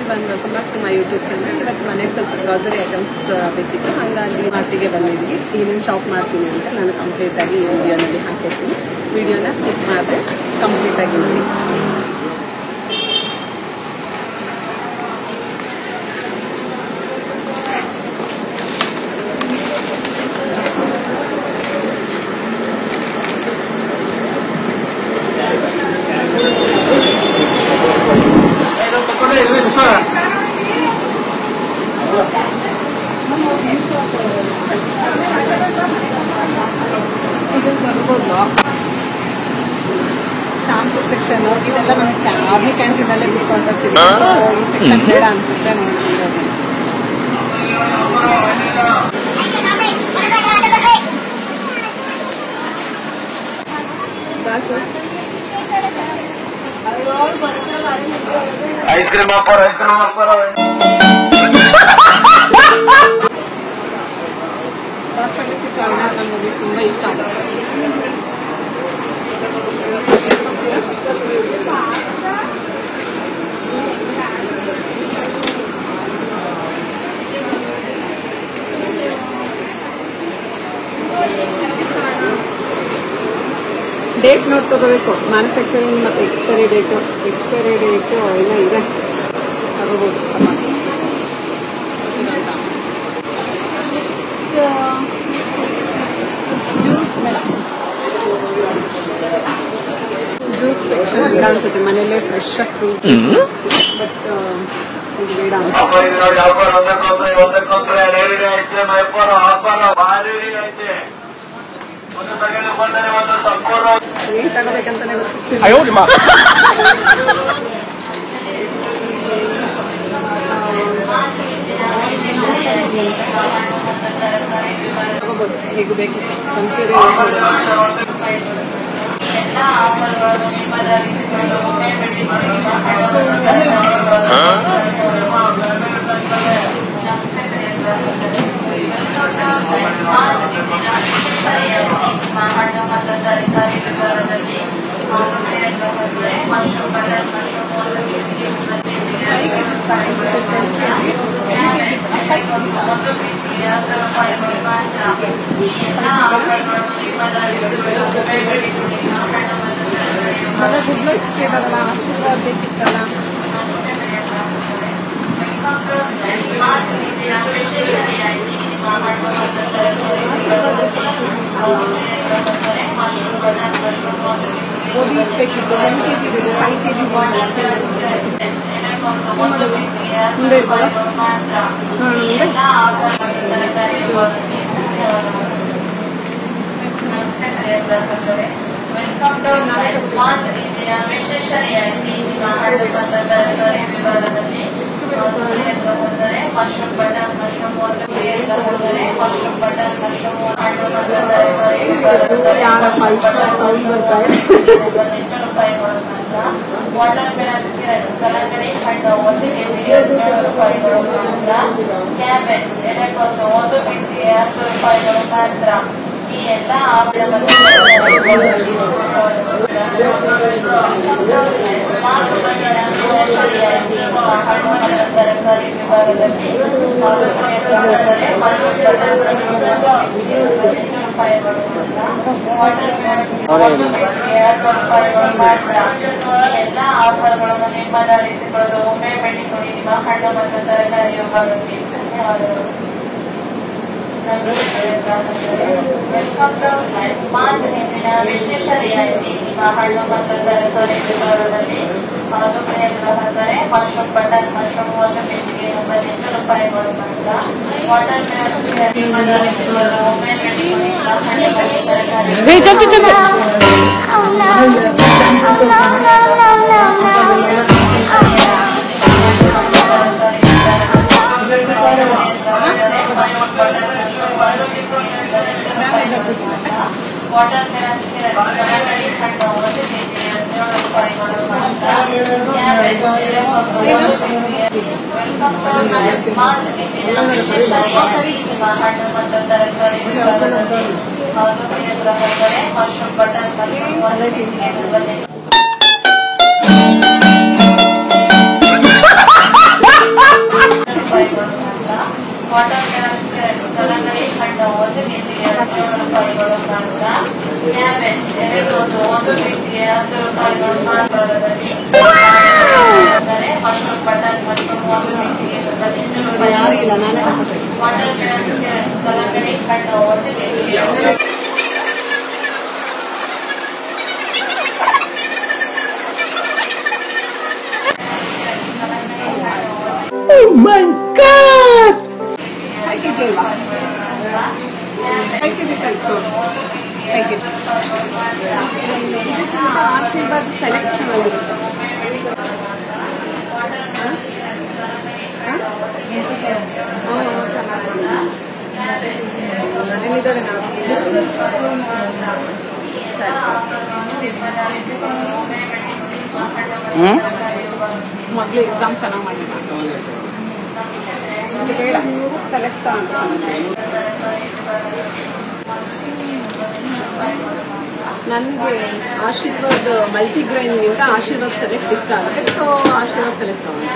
everyone, welcome back to my YouTube channel. ಇವತ್ತು ಮನೆಗೆ ಸ್ವಲ್ಪ ಗ್ರಾಸರಿ ಐಟಮ್ಸ್ ಬೇಕಿತ್ತು, ಹಾಗಾಗಿ ಮಾರ್ಟಿಗೆ ಬಂದಿದ್ದೀವಿ. ಏನೇನು ಶಾಪ್ ಮಾಡ್ತೀನಿ ಅಂತ ನಾನು ಕಂಪ್ಲೀಟ್ ಆಗಿ ಈ ವಿಡಿಯೋನಲ್ಲಿ ಹಾಕಿರ್ತೀನಿ. ವಿಡಿಯೋನ ಸ್ಕಿಪ್ ಮಾಡಿದ್ರೆ ಕಂಪ್ಲೀಟ್ ಆಗಿ ನೋಡಿ. ಇದು ಬರ್ಬೋದು ಶಾಂಪೂ ಸೆಕ್ಷನ್, ಇದೆಲ್ಲ ನಮಗೆ ಆರ್ಮಿ ಕ್ಯಾಂಟೀನಲ್ಲೇ ಬಿಟ್ಕೊಂಡು ಸಿಗುತ್ತೆ. ಈ ಸೆಕ್ಷನ್ ಬೇಡ ಅನ್ಸುತ್ತೆ ನೋಡ್ತಿರೋದು. ಐಸ್ ಕ್ರೀಮ್ ಆಫರ್ ನಮಗೆ ತುಂಬಾ ಇಷ್ಟ ಆಗುತ್ತೆ. ಡೇಟ್ ನೋಟ್ ತಗೋಬೇಕು. ಮ್ಯಾನುಫ್ಯಾಕ್ಚರಿಂಗ್ ಮತ್ತು ಎಕ್ಸ್ಪೈರಿ ಡೇಟು ಎಲ್ಲ ಇದೆ, ತಗೋಬೋದು. ಜ್ಯೂಸ್ ಸೆಕ್ಷನ್ ಬೇಡ ಅನ್ಸುತ್ತೆ, ಮನೇಲೆ ಫ್ರೆಶ್ ಆಗಿ ಫ್ರೂಟ್, ಬಟ್ ಇದು ಬೇಡ ಅನ್ಸುತ್ತೆ. ಏನ್ ತಗೋಬೇಕಂತಾನೆ ತಗೋಬೋದು, ಹೇಗೂ ಬೇಕು. ಸಂಕೇರಿ ಮತ್ತೆ ಗುಡ್ಲೈಸ್ಗೆ ಬರಲ್ಲ, ಆಶೀರ್ವಾದ ಬೇಕಿತ್ತಲ್ಲ. ಗೋಧಿ ಬೇಕಿತ್ತು, 10 kg ಇದೆ, 5 kg ಮುಂದೆ ಇರ್ಬಲ್ಲ ಮುಂದೆ. ಯಾರ 5 ಸ್ಟಾರ್ ಸೌಂಡ್ ಬರ್ತಾ ಇದೆ. ವಾಟರ್ ಮೆಲನ್ ಕಲಂಗಡಿ ಹಣ್ಣು 1 kg 17 ರೂಪಾಯಿಗಳು ಮಾತ್ರ. ಕ್ಯಾಬೇಜ್ ಎಲೆಕೋಸು 1 kg 10 ರೂಪಾಯಿಗಳು ಮಾತ್ರ. ಈ ಎಲ್ಲ ತರಕಾರಿ ವಿಭಾಗದಲ್ಲಿ 18 ರೂಪಾಯಿಗಳು ಮಾತ್ರ. ಈ ಎಲ್ಲ ಆಫರ್ಗಳನ್ನು ನಿಮ್ಮದಾಗಿಸಿಕೊಳ್ಳಲು ಒಮ್ಮೆ ಭೇಟಿ ಕೊಡಿ ನಿಮ್ಮ ಹಣ್ಣು ಮತ್ತು ತರಕಾರಿ ವಿಭಾಗಕ್ಕೆ. ಧನ್ಯವಾದಗಳು. ವೆಲ್ಕಮ್ ಟು ಮಾತಿನ ವಿಶೇಷ ರಿಯಾಯಿತಿ ನಿಮ್ಮ ಹಣ್ಣು ಮತ್ತು ತರಕಾರಿ ವಿಭಾಗದಲ್ಲಿ. ಗ್ರಾಹಕರೇ ಮಶ್ರೂಮ್ ಬಟರ್ ಮಶ್ರೂಮ್ 1 kg 18 ರೂಪಾಯಿಗಳು ಮಾತ್ರ. ವಾಟರ್ ಮೆಲನ್ ಒಮ್ಮೆ ಭೇಟಿ ಕೊಡಿ ನಿಮ್ಮ ಹಣ್ಣು ಮತ್ತು ತರಕಾರಿ ವಾಟರ್ ಮೆಲನ್ ಕಲಂಗಡಿ ಹಣ್ಣು 1 kg 17 ರೂಪಾಯಿಗಳು ಮಾತ್ರ. ಹಣ್ಣು ಮತ್ತು ತರಕಾರಿ ವಿಭಾಗದಲ್ಲಿ ಗ್ರಾಹಕರೇ mushroom butter mushroom 1 kg Oh my God! ಆಶೀರ್ವಾದ ಸೆಲೆಕ್ಷನ್ ಆಗಿರುತ್ತೆ. ಏನಿದ್ದಾರೆ ಮಗಳು ಎಕ್ಸಾಮ್ ಚೆನ್ನಾಗಿ ಮಾಡಿಲ್ಲ ಬೇಡ ಸೆಲೆಕ್ಟ್ ನನಗೆ ಆಶೀರ್ವಾದ್ ಮಲ್ಟಿಗ್ರೈನ್ಗಿಂತ ಆಶೀರ್ವಾದ್ ಸೆಲೆಕ್ಟ್ ಇಷ್ಟ ಆಗುತ್ತೆ. ಸೊ ಆಶೀರ್ವಾದ್ ಸೆಲೆಕ್ಟ್ ತಗೊಂಡೆ.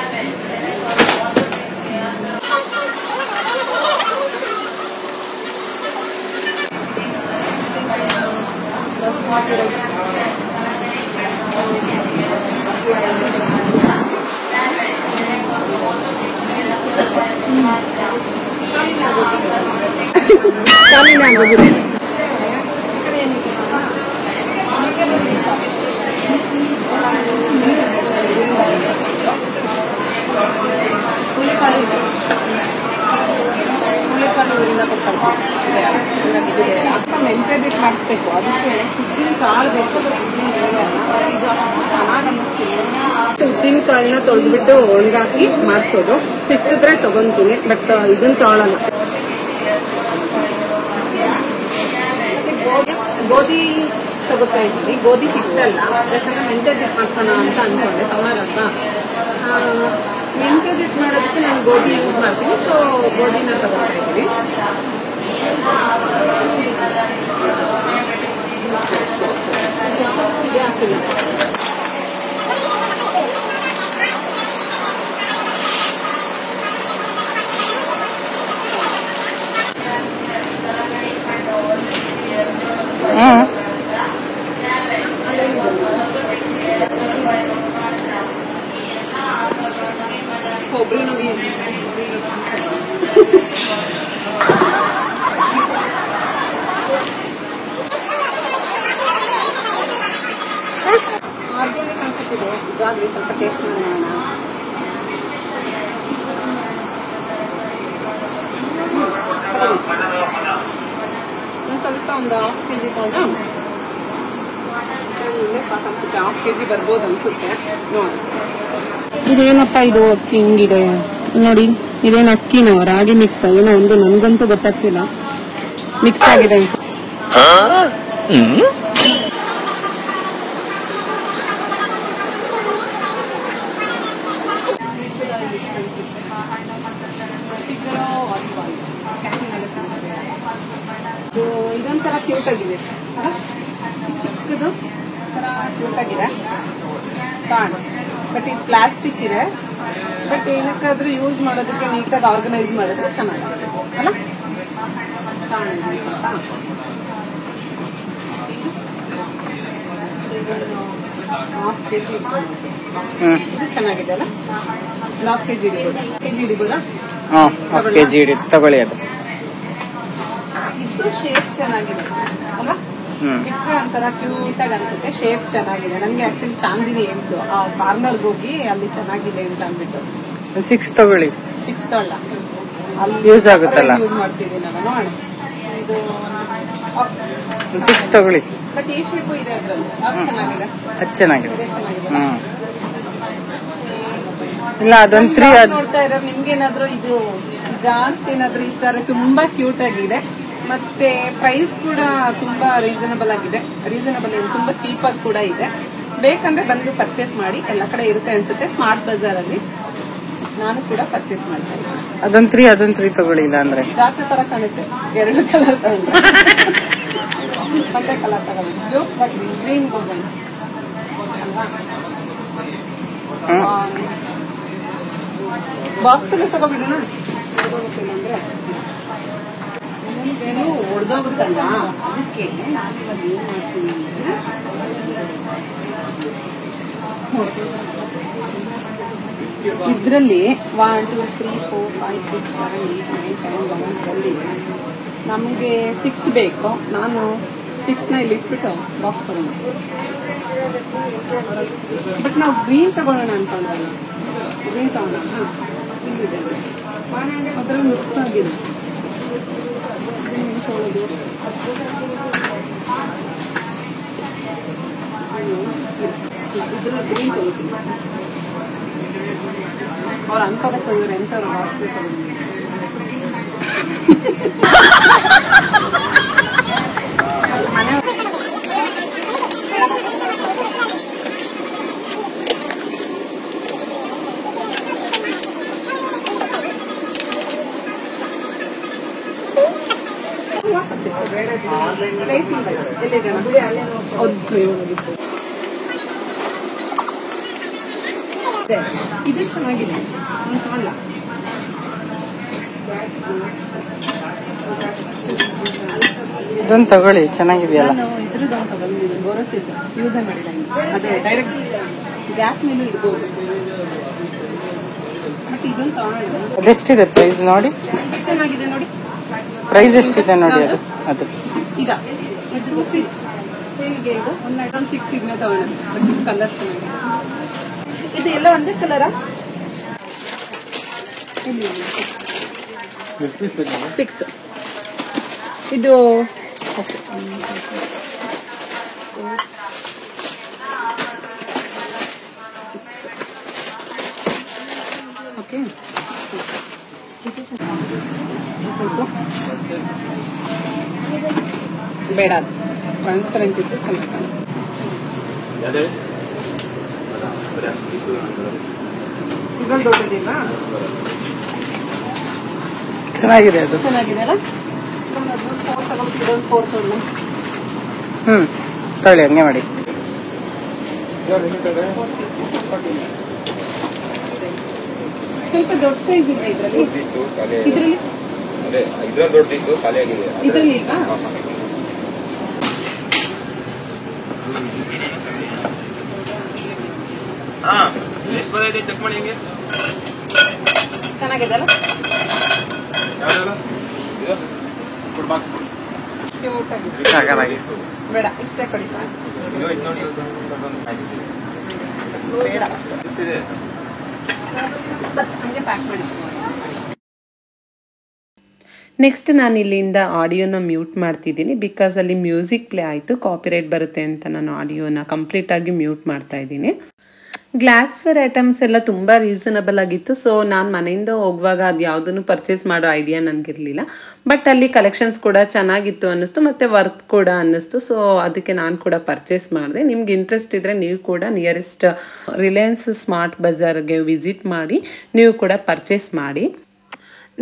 ಹುಳಿಕಾಳು ಊರಿಂದ ಕೊಡ್ತಾರೆ ಮೆಂತ್ಯದಿಟ್ಟು ಮಾಡಿಸ್ಬೇಕು. ಅದಕ್ಕೆ ಉದ್ದಿನ ಕಾಳು ಬೇಕು. ಉದ್ದಿನ ಕಾಳು ಇದು ಚೆನ್ನಾಗಿ ಅನ್ನಿಸ್ತೀನಿ. ಉದ್ದಿನ ಕಾಳನ್ನ ತೊಳೆದ್ಬಿಟ್ಟು ಒಣಗಾಕಿ ಮಾಡಿಸೋದು. ಸಿಕ್ಕಿದ್ರೆ ತಗೊಂತೀನಿ, ಬಟ್ ಇದನ್ನ ತೊಗೊಳಲ್ಲ. ಗೋಧಿ ತಗೋತಾ ಇದ್ದೀನಿ. ಗೋಧಿ ಹಿಟ್ಟಲ್ಲ, ಯಾಕಂದ್ರೆ ಮೆಂತ್ಯದಿಟ್ಟು ಮಾಡ್ಸೋಣ ಅಂತ ಅನ್ಕೊಂಡೆ. ಸಮ್ಮರ್ ಅಂತ ಮೆಂತ್ಯದಿಟ್ಟು ಮಾಡೋದಕ್ಕೆ ನಾನು ಗೋಧಿ ಯೂಸ್ ಮಾಡ್ತೀನಿ. ಸೊ ಗೋಧಿನ ತಗೋತಾ ಇದ್ದೀನಿ. ಕೊಬ್ಬರಿ ನೋಡಿ ಆರ್ಗ್ಯಾನಿಕ್ ಅನ್ಸುತ್ತಿದೆ. ಜಾಗ್ರಿ ಸ್ವಲ್ಪ ಟೇಸ್ಟ್ ಮಾಡೋಣ. ಸ್ವಲ್ಪ ಒಂದು 1/2 kg ತಗೊಂಡು ಸಾಕನ್ಸುತ್ತೆ. 1/2 kg ಬರ್ಬೋದು ಅನ್ಸುತ್ತೆ. ನೋಡಿ ಇದೇನಪ್ಪ ಇದು ಅಕ್ಕಿ ಹಿಂಗಿದೆ ನೋಡಿ. ಇದೇನು ಅಕ್ಕಿನೋ ರಾಗಿ ಮಿಕ್ಸ್ ಏನೋ ಒಂದು ನನ್ಗಂತೂ ಗೊತ್ತಾಗ್ತಿಲ್ಲ. ಮಿಕ್ಸ್ ಆಗಿದೆ. ಇದೊಂಥರ ಕ್ಯೂಟ್ ಆಗಿದೆ ಅಲ್ಲ, ಚಿಕ್ಕದು ಥರ ಕ್ಯೂಟ್ ಆಗಿದೆ ಕಾರ್ಡ್. ಬಟ್ ಇದು ಪ್ಲಾಸ್ಟಿಕ್ ಇದೆ. ಬಟ್ ಏನಕ್ಕಾದ್ರೂ ಯೂಸ್ ಮಾಡೋದಕ್ಕೆ ನೀಟಾಗಿ ಆರ್ಗನೈಸ್ ಮಾಡಿದ್ರೆ ಚೆನ್ನಾಗಿದೆ ಅಲ್ಲ. ಹಾಫ್ ಕೆಜಿ ಇದು ಚೆನ್ನಾಗಿದೆ ಅಲ್ಲ. 1/2 kg ಹಿಡಿಬೋದಾ? ಹಿಡಿಬೋದಾ? ತಗೊಳ್ಳಿ. ಅದು ಇದು ಶೇಪ್ ಚೆನ್ನಾಗಿದೆ ಅಲ್ಲ. ಬಿಟ್ಟರೆ ಒಂಥರ ಕ್ಯೂಟ್ ಆಗಿ ಅನ್ಸುತ್ತೆ. ಶೇಪ್ ಚೆನ್ನಾಗಿದೆ. ನನಗೆ ಆಕ್ಚುಲಿ ಚಾಂದಿನಿ ಹೇಳ್ತು ಆ ಪಾರ್ಲರ್ಗೆ ಹೋಗಿ ಅಲ್ಲಿ ಚೆನ್ನಾಗಿದೆ ಅಂತ ಅಂದ್ಬಿಟ್ಟು 6 ತಗೊಳ್ಳಿ. 6 ತಗೊಳ್ಳ ಅಲ್ಲಿ ಯೂಸ್ ಆಗುತ್ತಲ್ಲ. ಯೂಸ್ ಮಾಡ್ತೀನಿ ನಾನು. ನೋಡ ಇದು 6 ತಗೊಳ್ಳಿ. ಬಟ್ ಈ ಶೇಪು ಇದೆ ಅದ್ರಲ್ಲಿ. ಅದು ಚೆನ್ನಾಗಿದೆ. ಅದು ಚೆನ್ನಾಗಿದೆ. ಇಲ್ಲ ಅದೊಂದು 3 ನೋಡ್ತಾ ಇರೋರು ನಿಮ್ಗೇನಾದ್ರೂ ಇದು ಜಾಸ್ತಿ ಏನಾದ್ರೂ ಇಷ್ಟ ಆದರೆ ತುಂಬಾ ಕ್ಯೂಟ್ ಆಗಿದೆ. ಮತ್ತೆ ಪ್ರೈಸ್ ಕೂಡ ತುಂಬಾ ರೀಸನಬಲ್ ಆಗಿದೆ. ರೀಸನಬಲ್ ಏನು ತುಂಬಾ ಚೀಪ್ ಆಗಿ ಕೂಡ ಇದೆ. ಬೇಕಂದ್ರೆ ಬಂದು ಪರ್ಚೇಸ್ ಮಾಡಿ. ಎಲ್ಲ ಕಡೆ ಇರುತ್ತೆ ಅನ್ಸುತ್ತೆ. ಸ್ಮಾರ್ಟ್ ಬಜಾರ್ ಅಲ್ಲಿ ನಾನು ಕೂಡ ಪರ್ಚೇಸ್ ಮಾಡ್ತೇನೆ. ಅದೊಂದು 3 ತಗೊಳ್ಳಿ. ಇಲ್ಲ ಅಂದ್ರೆ ಜಾಸ್ತಿ ತರ ಕಾಣುತ್ತೆ. 2 ಕಲರ್ ತಗೊಂಡ್ರೆ ಒಂದೇ ಕಲರ್ ತಗೊಳ್ಳಿ. ಬಟ್ ಗ್ರೀನ್ ಹೋಗೋಣ ಅಲ್ವಾ. ಬಾಕ್ಸ್ ಅಲ್ಲಿ ತಗೊಬಿಡೋಣ. ಅಂದ್ರೆ ಏನು ಹೊಡೆದೋಗುತ್ತಲ್ಲ, ಅದಕ್ಕೆ ನಾನು ಇವಾಗ ಏನ್ ಮಾಡ್ತೀನಿ ಅಂದ್ರೆ ಇದರಲ್ಲಿ 1 2 3 4 5 6 7 8 9 10 11 12 ನಮಗೆ 6 ಬೇಕು. ನಾನು 6ನ ಇಲ್ಲಿ ಇಟ್ಬಿಟ್ಟು ಬಾಕ್ಸ್ ತಗೋಣ. ಬಟ್ ನಾವು ಗ್ರೀನ್ ತಗೊಳ್ಳೋಣ ಅನ್ಕೊಂಡಲ್ಲ. ಗ್ರೀನ್ ತಗೋಣ. ಇಲ್ಲಿದೆ ಅದ್ರಲ್ಲಿ ಮಿಕ್ಸ್ ಆಗಿದೆ. ತೊಗೊಳ್ಳೋದು ಇದ್ರಲ್ಲಿ ಗ್ರೀನ್ ತಗೋತೀನಿ. ಅವ್ರು ಅನ್ಕೋಬೇಕಂದ್ರೆ ಎಂಥವ್ರು ವಾಸನೆ ತಗೊಂಡು ಮನೆ ಇದು ಚೆನ್ನಾಗಿದೆ. ತಗೊಳ್ಳ ಇದೊಂದು ತಗೊಳ್ಳಿ, ಚೆನ್ನಾಗಿದೆಯಲ್ಲ. ನಾನು ಇದ್ರದ್ದು ತಗೊಂಡಿದ್ದೀನಿ. ಬೋರಸ್ ಇದ್ದು ಯೂಸೇ ಮಾಡಿಲ್ಲ. ಅದೇ ಡೈರೆಕ್ಟ್ ಗ್ಯಾಸ್ ಮೇಲೂ ಇಡ್ಬೋದು. ಬಟ್ ಇದೊಂದು ತಗೊಳ್ಳಿ. ಅದೆಷ್ಟಿದೆ ಪ್ರೈಸ್ ನೋಡಿ? ಚೆನ್ನಾಗಿದೆ ನೋಡಿ. ಪ್ರೈಸ್ ಎಷ್ಟಿದೆ ನೋಡಿ ಅದು? ಅದು ಈಗ ಇದು ರುಪೀಸ್ ಹೇಗೆ ಇದು ಒಂದು ಐಟಮ್ 6 ಇದನ್ನ ತಗೊಳ್ಳೋಣ. ಬಟ್ ಇದು ಕಲರ್ ಚೆನ್ನಾಗಿದೆ. ಇದು ಎಲ್ಲ ಒಂದೇ ಕಲರಾ? 6 ಇದು ಓಕೆ. ಬೇಡ, ಟ್ರಾನ್ಸ್ಪರೆಂಟ್ ಇತ್ತು ಚೆನ್ನಾಗಿ. ಇದ್ರಲ್ಲಿ ದೊಡ್ಡದಿಲ್ವಾ? ಚೆನ್ನಾಗಿದೆ, ಅದು ಚೆನ್ನಾಗಿದೆ ಅಲ್ಲ. ಇದೊಂದು 4 ತಗೊಳ್ಳಿ. ತಗೊಳ್ಳಿ, ಹಂಗೆ ಮಾಡಿ. ಸ್ವಲ್ಪ ದೊಡ್ಡ ಸೈಜ್ ಇದೆ ಇದರಲ್ಲಿ. ಇದರಲ್ಲಿ ದೊಡ್ಡಿತ್ತು ಖಾಲಿ ಆಗಿದೆ. ಇದರಲ್ಲಿ ಈಗ ಎಷ್ಟು ಬಂದೈತೆ ಚೆಕ್ ಮಾಡಿ. ಹಿಂಗೆ ಚೆನ್ನಾಗಿದೆ ಅಲ್ಲ. ಬೇಡ, ಇಷ್ಟೇ ಕೊಡಿ ಸರ್. ಬೇಡ, ಹಂಗೆ ಪ್ಯಾಕ್ ಮಾಡಿ. ನೆಕ್ಸ್ಟ್ ನಾನು ಇಲ್ಲಿಂದ ಆಡಿಯೋನ ಮ್ಯೂಟ್ ಮಾಡ್ತಿದ್ದೀನಿ. ಬಿಕಾಸ್ ಅಲ್ಲಿ ಮ್ಯೂಸಿಕ್ ಪ್ಲೇ ಆಯಿತು, ಕಾಪಿರೈಟ್ ಬರುತ್ತೆ ಅಂತ ನಾನು ಆಡಿಯೋನ ಕಂಪ್ಲೀಟ್ ಆಗಿ ಮ್ಯೂಟ್ ಮಾಡ್ತಾ ಇದ್ದೀನಿ. ಗ್ಲಾಸ್ವೇರ್ ಐಟಮ್ಸ್ ಎಲ್ಲ ತುಂಬ ರೀಸನಬಲ್ ಆಗಿತ್ತು. ಸೊ ನಾನು ಮನೆಯಿಂದ ಹೋಗುವಾಗ ಅದು ಯಾವುದನ್ನು ಪರ್ಚೇಸ್ ಮಾಡೋ ಐಡಿಯಾ ನನಗಿರಲಿಲ್ಲ. ಬಟ್ ಅಲ್ಲಿ ಕಲೆಕ್ಷನ್ಸ್ ಕೂಡ ಚೆನ್ನಾಗಿತ್ತು ಅನ್ನಿಸ್ತು, ಮತ್ತು ವರ್ತ್ ಕೂಡ ಅನ್ನಿಸ್ತು. ಸೊ ಅದಕ್ಕೆ ನಾನು ಕೂಡ ಪರ್ಚೇಸ್ ಮಾಡಿದೆ. ನಿಮ್ಗೆ ಇಂಟ್ರೆಸ್ಟ್ ಇದ್ದರೆ ನೀವು ಕೂಡ ನಿಯರೆಸ್ಟ್ ರಿಲಯನ್ಸ್ ಸ್ಮಾರ್ಟ್ ಬಜಾರ್ಗೆ ವಿಸಿಟ್ ಮಾಡಿ ನೀವು ಕೂಡ ಪರ್ಚೇಸ್ ಮಾಡಿ.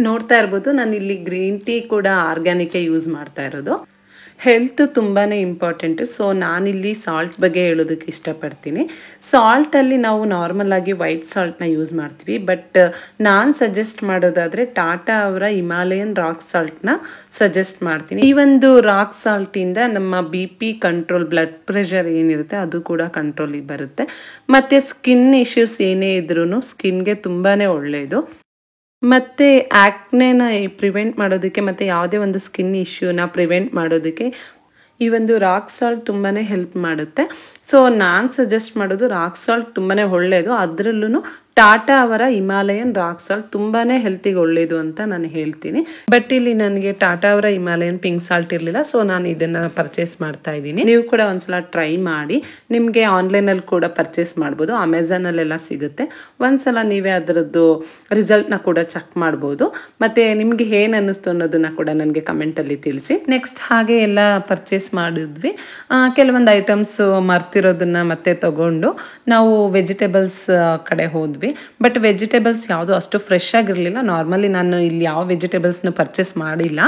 ನೋಡ್ತಾ ಇರ್ಬೋದು, ನಾನು ಇಲ್ಲಿ ಗ್ರೀನ್ ಟೀ ಕೂಡ ಆರ್ಗ್ಯಾನಿಕೇ ಯೂಸ್ ಮಾಡ್ತಾ ಇರೋದು. ಹೆಲ್ತ್ ತುಂಬಾ ಇಂಪಾರ್ಟೆಂಟು. ಸೊ ನಾನಿಲ್ಲಿ ಸಾಲ್ಟ್ ಬಗ್ಗೆ ಹೇಳೋದಕ್ಕೆ ಇಷ್ಟಪಡ್ತೀನಿ. ಸಾಲ್ಟಲ್ಲಿ ನಾವು ನಾರ್ಮಲ್ ಆಗಿ ವೈಟ್ ಸಾಲ್ಟ್ನ ಯೂಸ್ ಮಾಡ್ತೀವಿ. ಬಟ್ ನಾನು ಸಜೆಸ್ಟ್ ಮಾಡೋದಾದರೆ ಟಾಟಾ ಅವರ ಹಿಮಾಲಯನ್ ರಾಕ್ ಸಾಲ್ಟ್ನ ಸಜೆಸ್ಟ್ ಮಾಡ್ತೀನಿ. ಈ ಒಂದು ರಾಕ್ ಸಾಲ್ಟಿಂದ ನಮ್ಮ BP ಕಂಟ್ರೋಲ್, ಬ್ಲಡ್ ಪ್ರೆಷರ್ ಏನಿರುತ್ತೆ ಅದು ಕೂಡ ಕಂಟ್ರೋಲಿಗೆ ಬರುತ್ತೆ. ಮತ್ತು ಸ್ಕಿನ್ ಇಶ್ಯೂಸ್ ಏನೇ ಇದ್ರೂ ಸ್ಕಿನ್ಗೆ ತುಂಬಾ ಒಳ್ಳೆಯದು. ಮತ್ತು ಆ್ಯಕ್ನೆನ ಪ್ರಿವೆಂಟ್ ಮಾಡೋದಕ್ಕೆ ಮತ್ತು ಯಾವುದೇ ಒಂದು ಸ್ಕಿನ್ ಇಶ್ಯೂನ ಪ್ರಿವೆಂಟ್ ಮಾಡೋದಕ್ಕೆ ಈ ಒಂದು ರಾಕ್ ಸಾಲ್ಟ್ ತುಂಬಾ ಹೆಲ್ಪ್ ಮಾಡುತ್ತೆ. ಸೊ ನಾನು ಸಜೆಸ್ಟ್ ಮಾಡೋದು ರಾಕ್ ಸಾಲ್ಟ್ ತುಂಬಾ ಒಳ್ಳೆಯದು. ಅದರಲ್ಲೂ ಟಾಟಾ ಅವರ ಹಿಮಾಲಯನ್ ರಾಕ್ ಸಾಲ್ಟ್ ತುಂಬಾ ಹೆಲ್ತಿಗೆ ಒಳ್ಳೆಯದು ಅಂತ ನಾನು ಹೇಳ್ತೀನಿ. ಬಟ್ ಇಲ್ಲಿ ನನಗೆ ಟಾಟಾ ಅವರ ಹಿಮಾಲಯನ್ ಪಿಂಕ್ ಸಾಲ್ಟ್ ಇರಲಿಲ್ಲ. ಸೊ ನಾನು ಇದನ್ನು ಪರ್ಚೇಸ್ ಮಾಡ್ತಾ ಇದ್ದೀನಿ. ನೀವು ಕೂಡ ಒಂದ್ಸಲ ಟ್ರೈ ಮಾಡಿ. ನಿಮಗೆ ಆನ್ಲೈನಲ್ಲಿ ಕೂಡ ಪರ್ಚೇಸ್ ಮಾಡ್ಬೋದು, ಅಮೆಝಾನಲ್ಲೆಲ್ಲ ಸಿಗುತ್ತೆ. ಒಂದ್ಸಲ ನೀವೇ ಅದರದ್ದು ರಿಸಲ್ಟ್ನ ಕೂಡ ಚೆಕ್ ಮಾಡ್ಬೋದು. ಮತ್ತು ನಿಮಗೆ ಏನು ಅನ್ನಿಸ್ತು ಅನ್ನೋದನ್ನ ಕೂಡ ನನಗೆ ಕಮೆಂಟಲ್ಲಿ ತಿಳಿಸಿ. ನೆಕ್ಸ್ಟ್ ಹಾಗೆ ಎಲ್ಲ ಪರ್ಚೇಸ್ ಮಾಡಿದ್ವಿ. ಕೆಲವೊಂದು ಐಟಮ್ಸ್ ಮರ್ತಿರೋದನ್ನ ಮತ್ತೆ ತಗೊಂಡು ನಾವು ವೆಜಿಟೇಬಲ್ಸ್ ಕಡೆ ಹೋದ್ವಿ. ಬಟ್ ವೆಜಿಟೇಬಲ್ಸ್ ಯಾವುದು ಅಷ್ಟು ಫ್ರೆಶ್ ಆಗಿರಲಿಲ್ಲ. ನಾರ್ಮಲಿ ನಾನು ಇಲ್ಲಿ ಯಾವ ವೆಜಿಟೇಬಲ್ಸ್ನ ಪರ್ಚೇಸ್ ಮಾಡಿಲ್ಲ,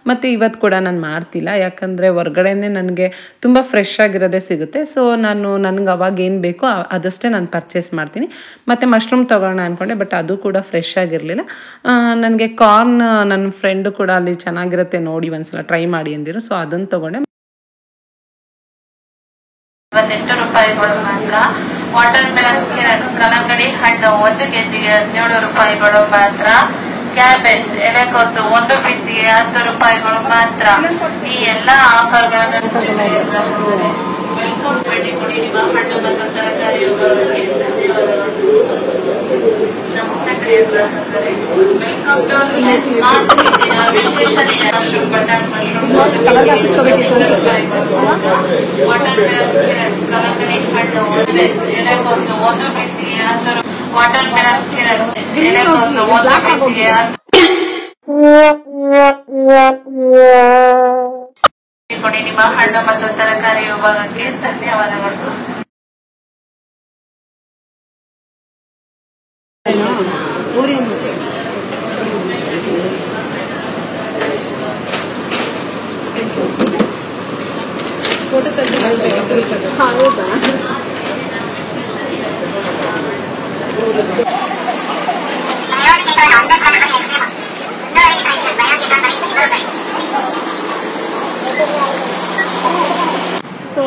ಮತ್ತು ಇವತ್ತು ಕೂಡ ನಾನು ಮಾಡ್ತಿಲ್ಲ. ಯಾಕಂದರೆ ಹೊರಗಡೆನೇ ನನಗೆ ತುಂಬ ಫ್ರೆಶ್ ಆಗಿರೋದೇ ಸಿಗುತ್ತೆ. ಸೊ ನನಗೆ ಅವಾಗ ಏನು ಬೇಕೋ ಅದಷ್ಟೇ ನಾನು ಪರ್ಚೇಸ್ ಮಾಡ್ತೀನಿ. ಮತ್ತು ಮಶ್ರೂಮ್ ತೊಗೊಳ್ಳೋಣ ಅಂದ್ಕೊಂಡೆ, ಬಟ್ ಅದು ಕೂಡ ಫ್ರೆಶ್ ಆಗಿರಲಿಲ್ಲ. ನನಗೆ ಕಾರ್ನ್ ನನ್ನ ಫ್ರೆಂಡು ಕೂಡ ಅಲ್ಲಿ ಚೆನ್ನಾಗಿರುತ್ತೆ ನೋಡಿ ಒಂದ್ಸಲ ಟ್ರೈ ಮಾಡಿ ಅಂದಿರು. ಸೊ ಅದನ್ನು ತೊಗೊಂಡೆ. 28 ರೂಪಾಯಿಗಳು ಮಾತ್ರ. ವಾಟರ್ ಮೆಲನ್, ಕಲ್ಲಂಗಡಿ ಹಣ್ಣು 1 kgಗೆ 17 ರೂಪಾಯಿಗಳು ಮಾತ್ರ. ಕ್ಯಾಬೇಜ್ ಎಲೆಕೋಸು 1 ಪೀಸ್ಗೆ 10 ರೂಪಾಯಿಗಳು ಮಾತ್ರ. ಈ ಎಲ್ಲ ಆಫರ್ಗಳನ್ನು ವೆಲ್ಕಮ್ ಭೇಟಿ ಕೊಡಿ ನಿಮ್ಮ ಹಣ್ಣು ಮತ್ತು ತರಕಾರಿ ವೆಲ್ಕಮ್ ಟು ವಿಶೇಷ ಬಟನ್ ವಾಟರ್ ಕಲಂಗಡಿ ಹಣ್ಣು ಎಲೆಕೋಸು 1 ಪೀಸ್ಗೆ 10 ವಾಟರ್ ಮೆಲನ್ ಎಲೆಕೋಸು 1 ಪೀಸ್ಗೆ 10 ಕೊಡಿ ನಿಮ್ಮ ಹಣ್ಣು ಮತ್ತು ತರಕಾರಿ ವಿಭಾಗಕ್ಕೆ ಧನ್ಯವಾದಗಳು. ಹೌದಾ ಸೊ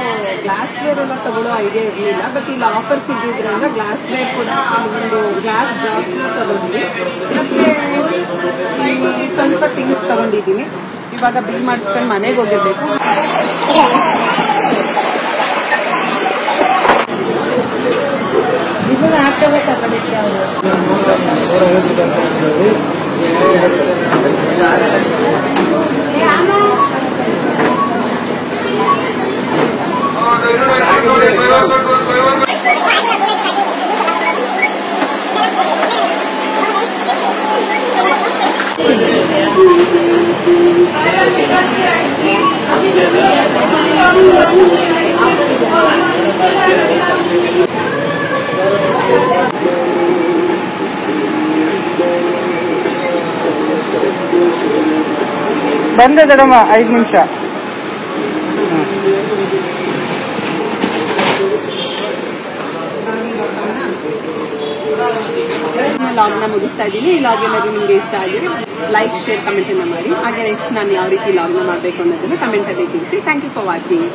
ಗ್ಲಾಸ್ ವೇರ್ ಎಲ್ಲ ತಗೊಳ್ಳೋ ಐಡಿಯಾ ಇರಲಿಲ್ಲ, ಬಟ್ ಇಲ್ಲಿ ಆಫರ್ಸ್ ಇದ್ದಿದ್ರಿಂದ ಗ್ಲಾಸ್ ವೇರ್ ಕೂಡ ಒಂದು ಗ್ಲಾಸ್ ಜಾಸ್ತಿ ತಗೊಂಡ್ವಿ. ಮತ್ತೆ ಸ್ವಲ್ಪ ಥಿಂಗ್ಸ್ ತಗೊಂಡಿದ್ದೀನಿ. ಇವಾಗ ಬಿಲ್ ಮಾಡಿಸ್ಕೊಂಡು ಮನೆಗೆ ಹೋಗಿರ್ಬೇಕು. ಇದನ್ನ ಹಾಕೋಬೇಕಾ ಕಡೆಗೆ ಬಂದೆ ದಡಮ್ಮ 5 ನಿಮಿಷ. ಲಾಗ್ನ ಮುಗಿಸ್ತಾ ಇದ್ದೀನಿ. ಈ ಲಾಗ್ ಏನಾದ್ರು ನಿಮ್ಗೆ ಇಷ್ಟ ಆಗಿದ್ರೆ ಲೈಕ್, ಶೇರ್, ಕಮೆಂಟ್ ಅನ್ನ ಮಾಡಿ. ಹಾಗೆ ನೆಕ್ಸ್ಟ್ ನಾನು ಯಾವ ರೀತಿ ಲಾಗ್ನ ಮಾಡಬೇಕು ಅನ್ನೋದನ್ನ ಕಮೆಂಟ್ ಅಲ್ಲಿ ತಿಳಿಸಿ. Thank you for watching.